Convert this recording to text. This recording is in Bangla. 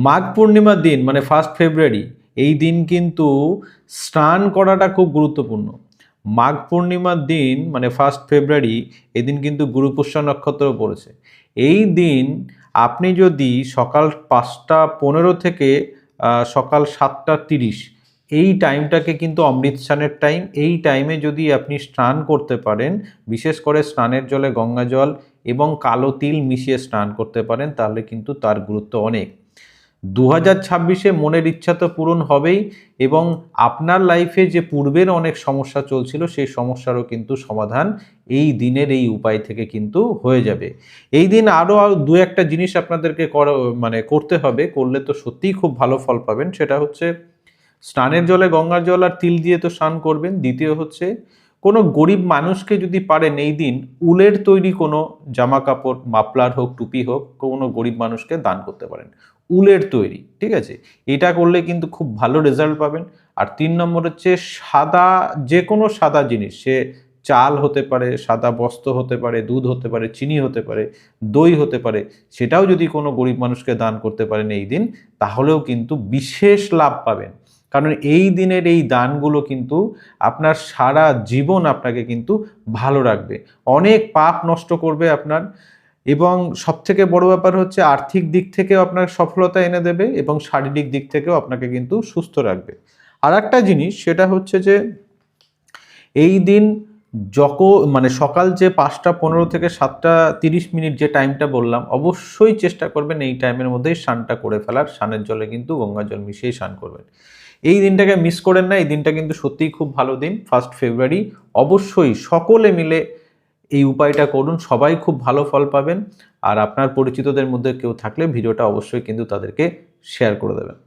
মাঘ পূর্ণিমার দিন মানে 1 ফেব্রুয়ারি, এই দিন কিন্তু স্নান করাটা খুব গুরুত্বপূর্ণ। মাঘ পূর্ণিমার দিন মানে 1 ফেব্রুয়ারি, এদিন কিন্তু গুরু পুষ্য নক্ষত্র পড়েছে। এই দিন আপনি যদি সকাল 5টা 15 থেকে সকাল 7টা 30, এই টাইমটাকে কিন্তু অমৃত স্নানের টাইম। এই টাইমে যদি আপনি স্নান করতে পারেন, বিশেষ করে স্নানের জলে গঙ্গা জল এবং কালো তিল মিশিয়ে স্নান করতে পারেন, তাহলে কিন্তু তার গুরুত্ব অনেক। 2026-এ মনের ইচ্ছা তো পূরণ হবেই, এবং আপনার লাইফে যে পূর্বের অনেক সমস্যা চলছিল সেই সমস্যারও কিন্তু সমাধান এই দিনের এই উপায় থেকে কিন্তু হয়ে যাবে। এই দিন আরও দু একটা জিনিস আপনাদেরকে করতে হবে, করলে তো সত্যিই খুব ভালো ফল পাবেন। সেটা হচ্ছে স্নানের জলে গঙ্গার জল আর তিল দিয়ে তো স্নান করবেন। দ্বিতীয় হচ্ছে কোনো গরিব মানুষকে যদি পারেন এই দিন উলের তৈরি কোনো জামা কাপড়, মাফলার হোক, টুপি হোক, কোনো গরিব মানুষকে দান করতে পারেন উলের তৈরি, ঠিক আছে? এটা করলে কিন্তু খুব ভালো রেজাল্ট পাবেন। আর 3 নম্বর হচ্ছে সাদা, যে কোনো সাদা জিনিস, সে চাল হতে পারে, সাদা বস্ত্র হতে পারে, দুধ হতে পারে, চিনি হতে পারে, দই হতে পারে, সেটাও যদি কোনো গরিব মানুষকে দান করতে পারেন এই দিন, তাহলেও কিন্তু বিশেষ লাভ পাবেন। কারণ এই দিনের এই দানগুলো কিন্তু আপনার সারা জীবন আপনাকে কিন্তু ভালো রাখবে, অনেক পাপ নষ্ট করবে আপনার, এবং সবথেকে বড় ব্যাপার হচ্ছে আর্থিক দিক থেকেও আপনার সফলতা এনে দেবে এবং শারীরিক দিক থেকেও আপনাকে কিন্তু সুস্থ রাখবে। আর একটা জিনিস, সেটা হচ্ছে যে এই দিন সকাল যে 5টা 15 থেকে 7টা 30 যে টাইমটা বললাম, অবশ্যই চেষ্টা করবেন এই টাইমের মধ্যেই স্নানটা করে ফেলার। স্নানের জলে কিন্তু গঙ্গা জল মিশিয়েই স্নান করবেন। এই দিনটাকে মিস করেন না, এই দিনটা কিন্তু সত্যিই খুব ভালো দিন, 1 ফেব্রুয়ারি। অবশ্যই সকলে মিলে এই উপায়টা করুন, সবাই খুব ভালো ফল পাবেন। আর আপনার পরিচিতদের মধ্যে কেউ থাকলে ভিডিওটা অবশ্যই কিন্তু তাদেরকে শেয়ার করে দেবেন।